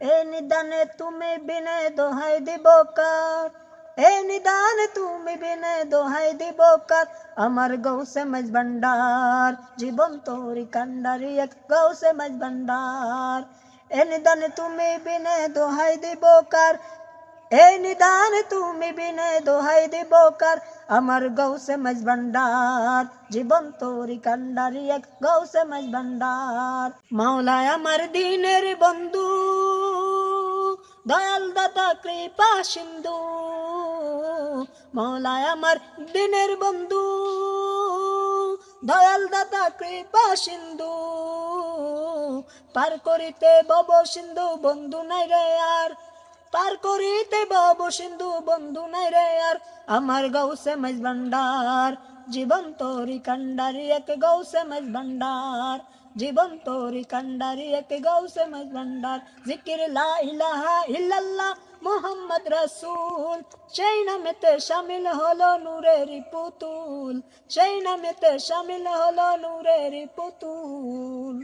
এ নিদানে তুমি বিনে দোহাই দিব কার, এ নিদানে তুমি বিনে দোহাই দিব কার, আমার গৌসে মাঝ ভান্ডার জীবন তোরি কান্ডারি এক গৌসে মাঝ ভান্ডার। এ নিদানে তুমি বিনে দোহাই দিব কার, এই নিদান তুমি বিনে দোহাই দিব কার, আমার গৌসে মাঝ ভান্ডার জীবন তোরি কান্ডারি এক গৌসে মাঝ ভান্ডার। মাওলায় আমার দিনের বন্ধু, দয়াল দাতা কৃপা সিন্ধু, মাওলায় আমার দিনের বন্ধু, দয়াল দাতা কৃপা সিন্ধু, পার করিতে বব সিন্ধু বন্ধু নাই রে আর, পার করিতে বব সিন্ধু বন্ধু নাই রে আর, আমার গৌসে মাঝ ভান্ডার জীবন তোরি কান্ডারি এক গৌসে মাঝ ভান্ডার, জীবন তোরি কান্ডারি এক গৌসে মাঝ ভান্ডার। জিকির লা ইলাহা ইল্লাল্লাহ মুহাম্মদ রাসূল, সেই নামেতে শামিল হলো নূরের পুতুল, সেই নামেতে শামিল হলো নূরের পুতুল।